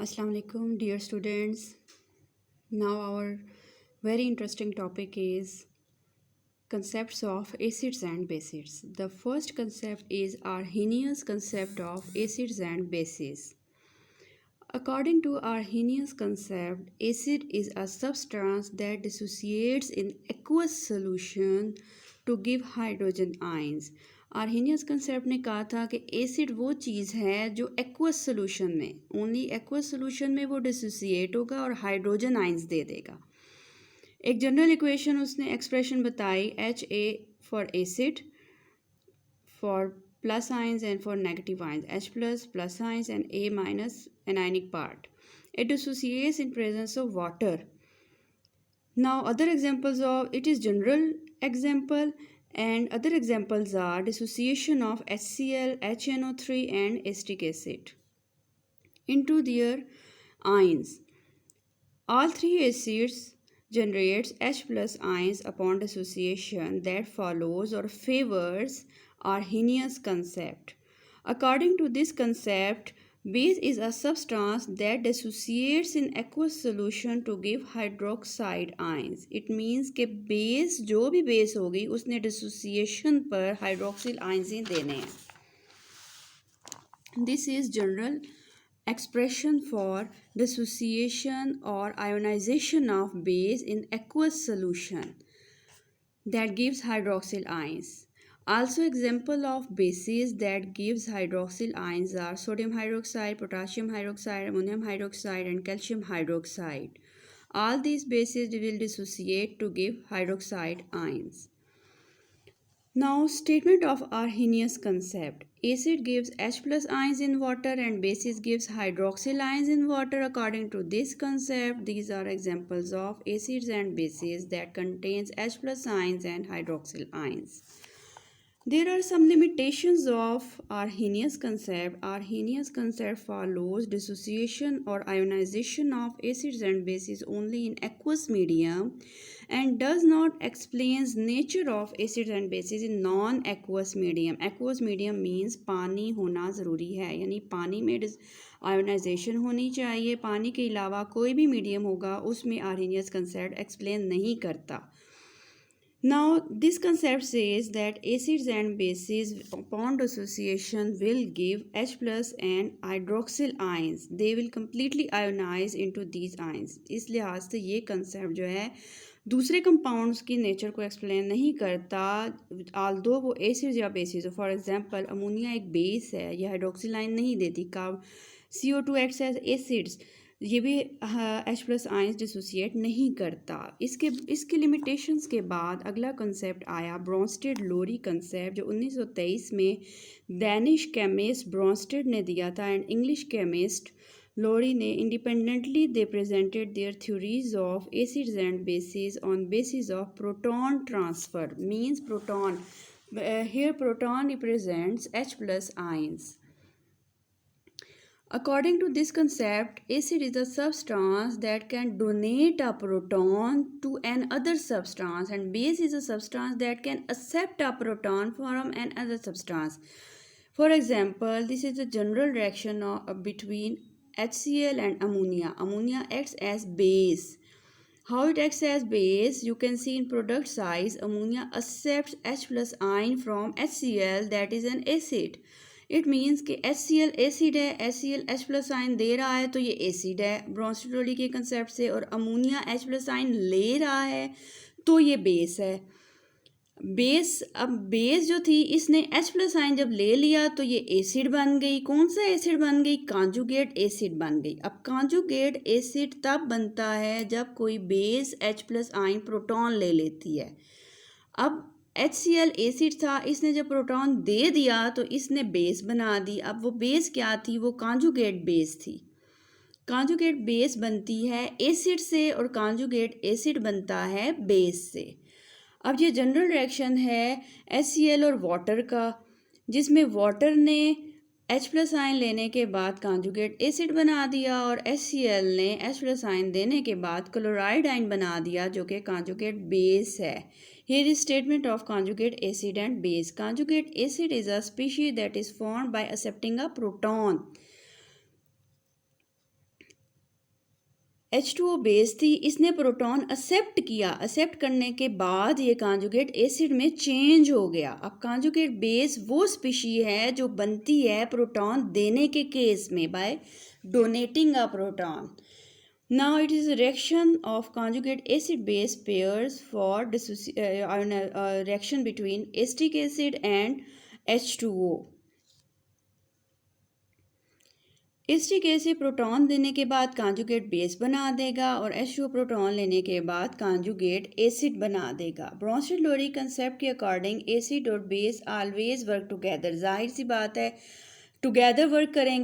Assalamu alaikum, dear students. Now, our very interesting topic is concepts of acids and bases. The first concept is Arrhenius concept of acids and bases. According to Arrhenius concept, acid is a substance that dissociates in aqueous solution to give hydrogen ions. Arrhenius concept ने कहा था कि acid वो चीज़ है जो aqueous solution में only aqueous solution में वो डिसोसिएट होगा और हाइड्रोजन आइंस दे देगा। एक जनरल इक्वेशन उसने एक्सप्रेशन बताई HA for acid for plus ions and for negative ions, H plus ions and A minus anionic part. It dissociates in presence of water. Now other examples of it is general example, and other examples are dissociation of HCl, HNO3 and acetic acid into their ions. All three acids generates H plus ions upon dissociation that follows or favors Arrhenius concept. According to this concept, base is a substance that dissociates in aqueous solution to give hydroxide ions. It means कि base जो भी base होगी उसने dissociation पर hydroxyl ions ही देने हैं. This is general expression for dissociation or ionization of base in aqueous solution that gives hydroxyl ions. Also example of bases that gives hydroxyl ions are sodium hydroxide, potassium hydroxide, ammonium hydroxide and calcium hydroxide. All these bases will dissociate to give hydroxide ions. Now statement of Arrhenius concept. Acid gives H plus ions in water and bases gives hydroxyl ions in water. According to this concept, these are examples of acids and bases that contains H plus ions and hydroxyl ions. There are some limitations of Arrhenius concept. Arrhenius concept follows dissociation or ionization of acids and bases only in aqueous medium and does not explains nature of acids and bases in non-aqueous medium. Aqueous medium means पानी होना ज़रूरी है, यानी पानी में ionisation होनी चाहिए. पानी के अलावा कोई भी मीडियम होगा उसमें Arrhenius concept explain नहीं करता. Now, this concept says that acids and bases upon dissociation will give H plus and hydroxyl ions. They will completely ionize into these ions. इस लिहाज से ये concept जो है दूसरे कंपाउंड्स की नेचर को एक्सप्लेन नहीं करता, आल्दो वो एसिड या बेसिस हो. फॉर एग्जांपल अमोनिया एक बेस है, ये हाइड्रोक्सिल आयन नहीं देती. CO2 एक्ट्स एज एसिड्स, ये भी H प्लस आयंस डिसोसिएट नहीं करता. इसके लिमिटेशंस के बाद अगला कंसेप्ट आया ब्रॉन्स्टेड लोरी कंसेप्ट, जो 1923 में डैनिश केमिस्ट ब्रॉन्स्टेड ने दिया था एंड इंग्लिश केमिस्ट लोरी ने. Independently they presented their theories of acids and bases on basis of proton transfer. Means proton, here proton represents H plus ions. According to this concept, acid is a substance that can donate a proton to another substance and base is a substance that can accept a proton from another substance. For example, this is a general reaction between HCl and ammonia. Ammonia acts as base. How it acts as base, you can see in product size. Ammonia accepts H plus ion from HCl, that is an acid. It means कि HCl acid है, HCl H plus ion दे रहा है तो ये acid है Brønsted लोरी के concept से, और अमोनिया H प्लस आयन ले रहा है तो ये बेस है. बेस, अब बेस जो थी इसने H प्लस आयन जब ले लिया तो ये एसिड बन गई. कौन सा एसिड बन गई? कॉन्जुगेट एसिड बन गई. अब कॉन्जुगेट एसिड तब बनता है जब कोई base H plus ion proton ले लेती है. अब HCl एसिड था, इसने जब प्रोटॉन दे दिया तो इसने बेस बना दी. अब वो बेस क्या थी? वो कॉन्जुगेट बेस थी. कॉन्जुगेट बेस बनती है एसिड से और कॉन्जुगेट एसिड बनता है बेस से. अब ये जनरल रिएक्शन है HCl और वाटर का, जिसमें वाटर ने H प्लस आयन लेने के बाद कॉन्जुगेट एसिड बना दिया और HCl ने H प्लस आयन देने के बाद क्लोराइड आयन बना दिया जो कि कॉन्जुगेट बेस है. Here is statement of conjugate acid and base. Conjugate acid is a species that is formed by accepting a proton. H2O base थी, इसने प्रोटॉन एक्सेप्ट किया, एक्सेप्ट करने के बाद ये कॉन्जुगेट एसिड में चेंज हो गया। अब कॉन्जुगेट बेस वो स्पीशी है जो बनती है प्रोटॉन देने के केस में by donating a proton. Now it is a reaction of conjugate acid base pairs for reaction between acetic acid and H2O. Acetic acid proton देने के बाद कॉन्जुगेट बेस बना देगा और H2O प्रोटॉन लेने के बाद कॉन्जुगेट एसिड बना देगा। ब्रोंस्टेड-लोरी कंसेप्ट के अकॉर्डिंग एसिड और बेस ऑलवेज वर्क टुगेदर। जाहिर सी बात है टुगेदर वर्क करेंगे